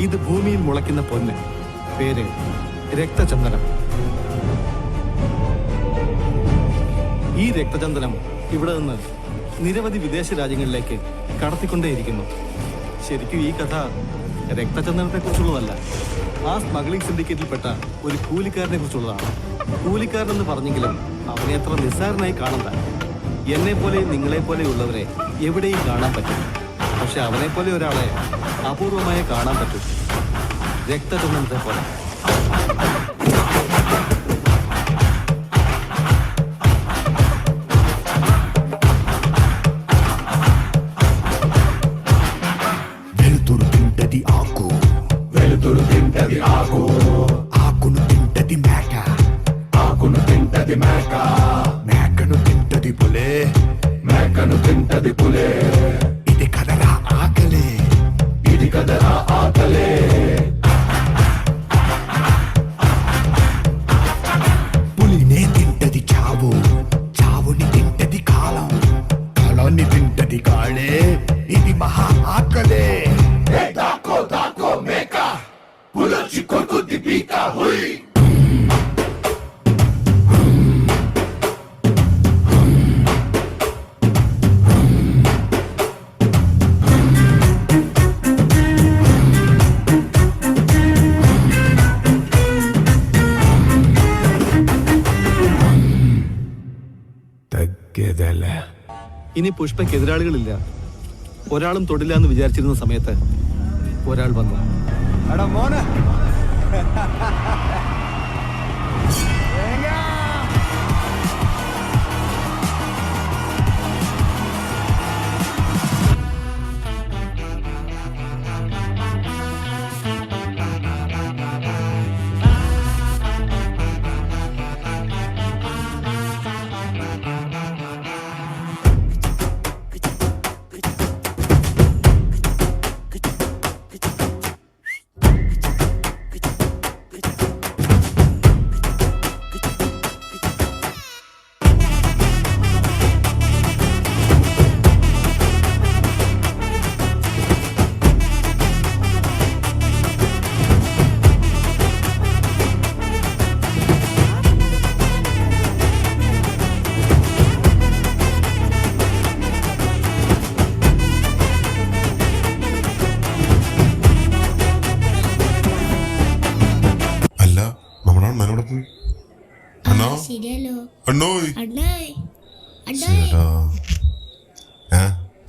ഇത് ഭൂമിയിൽ മുളയ്ക്കുന്ന പൊന്ന്. പേര് രക്തചന്ദനം. ഈ രക്തചന്ദനം ഇവിടെ നിന്ന് നിരവധി വിദേശ രാജ്യങ്ങളിലേക്ക് കടത്തിക്കൊണ്ടേയിരിക്കുന്നു. ശരിക്കും ഈ കഥ രക്തചന്ദനത്തെ കുറിച്ചുള്ളതല്ല, ആ സ്മഗ്ലിംഗ് സിൻഡിക്കേറ്റിൽപ്പെട്ട ഒരു കൂലിക്കാരനെ കുറിച്ചുള്ളതാണ്. കൂലിക്കാരനെന്ന് പറഞ്ഞെങ്കിലും അവനെ അത്ര നിസ്സാരനായി കാണണ്ട. എന്നെപ്പോലെ നിങ്ങളെപ്പോലെയുള്ളവരെ എവിടെയും കാണാൻ പറ്റും. പക്ഷെ അവനെപ്പോലെ ഒരാളെ അപൂർവമായി കാണാൻ പറ്റും, രക്തചന്ദനത്തെ പോലെ. ఆకును తింటది మేక, ఆకును తింటది మేక, మేకను తింటది పులే, మేకను తింటది పులే. ఇది కదరా ఆకలే, ఇది కదరా ఆకలే. పులినే తింటది చావు, చావుని తింటది కాలం, కాలాన్ని తింటది కాళే. ఇది మహా ఆకలే. దాకో దాకో మేక, పులొచ్చి కొరుకుద్ది పీక. హుయ్ തഗ്ഗതല. ഇനി പുഷ്പയ്ക്ക് എതിരാളികളില്ല. ഒരാളും തൊടില്ല എന്ന് വിചാരിച്ചിരുന്ന സമയത്ത് ഒരാൾ വന്നു. എടാ മോനെ,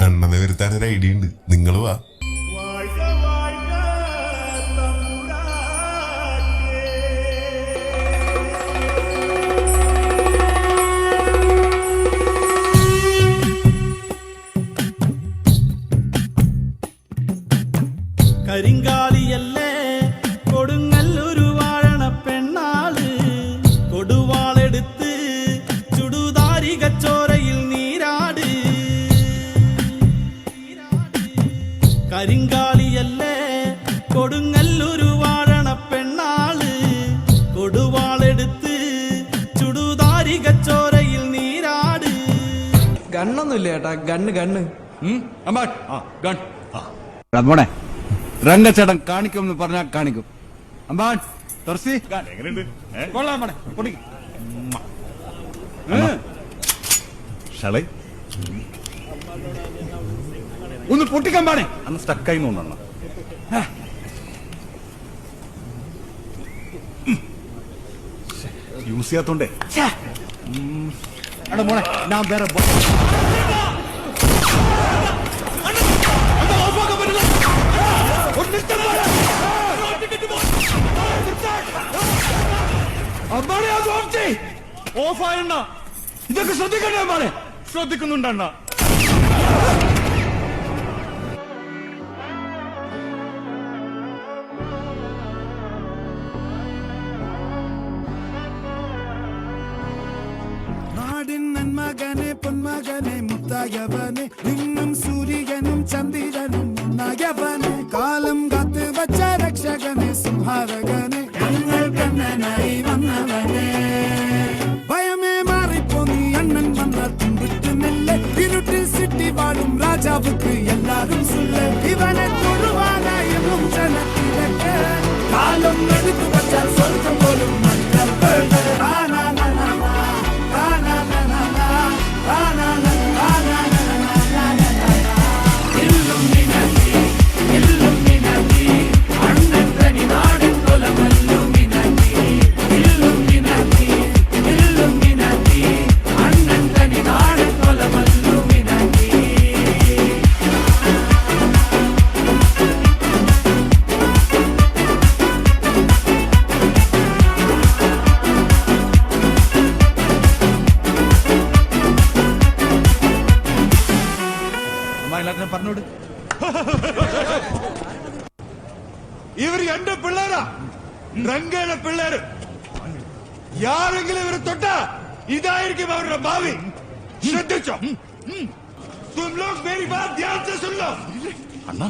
അണ്ണനെ വരുത്താൻ ഒരു ഐഡിയ ഉണ്ട്, നിങ്ങൾ വാ. കരിങ്കാലിയല്ലേ കൊടുങ്ങല്ലൊരു വാഴണ പെണ്ണാള്, കൊടുവാളെടുത്ത് ചുടുതാരികച്ചോരയിൽ നീരാട്. കരിങ്കാലിയല്ലേ കൊടുങ്ങല്ലൊരു വാഴണ പെണ്ണാള്, കൊടുവാളെടുത്ത് ചുടുതാരികച്ചോരയിൽ നീരാട്. ഗണ്ണൊന്നുമില്ല ചേട്ടാ, ഗണ്ണ്. മോനെ രംഗച്ചേട്ടൻ കാണിക്കും പറഞ്ഞാൽ കാണിക്കും. അമ്പാൻ തുറസി കൊള്ളാം മോനെ, പൊടിക്ക്. ഒന്ന് പൊട്ടിക്കാൻ പാടേ, അന്ന് സ്റ്റക്കായി തോന്നണം. യൂസ് ചെയ്യാത്തോണ്ടേ മോനെ, ഞാൻ വേറെ ഓഫായണ്ണ. ഇതൊക്കെ ശ്രദ്ധിക്കണ്ടേ അമ്മാനെ? ശ്രദ്ധിക്കുന്നുണ്ടണ്ണ. നാടിൻ നന്മകനെ പൊന്മകനെ മുത്തായവനെ, നിന്നും സൂര്യനും ചന്ദ്രനും ഒന്നായവനെ, കാലം കാത്ത് വച്ച രക്ഷകനെ സംഹാരകനെ, ഞങ്ങൾ കണ്ണനായി വന്നവനെ. ഭയമേ മാറിപ്പോ നീ അണ്ണൻ വന്ന തുമ്പിട്ടുന്നില്ല, ഇരുട്ടിൽ സിറ്റി വാഴും രാജാവുക്ക് എല്ലാരും സുല്ല. ഇവനെ തൊഴുവാനായും ജനത്തിലെ എടുത്തു വച്ചാൽ സ്വർഗം പോലും മണ്ണിൽ വീണ്. എല്ലാത്തിനും പറഞ്ഞോട്. ഇവർ എന്റെ പിള്ളേരാ, രംഗയുടെ പിള്ളേര്. യാരെങ്കിലും ഇവർ തൊട്ട ഇതായിരിക്കും അവരുടെ ഭാവി. ശ്രദ്ധിച്ചോ? തും ലോഗ് മേരി ബാത് ധ്യാൻ സെ സുൻ ലോ. അണ്ണാ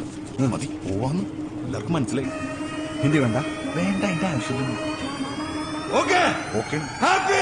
മതി പോവാന്ന് എല്ലാവർക്കും മനസ്സിലായി. ഹിന്ദി വേണ്ട, വേണ്ട, എന്റെ ആവശ്യമില്ല. Okay, happy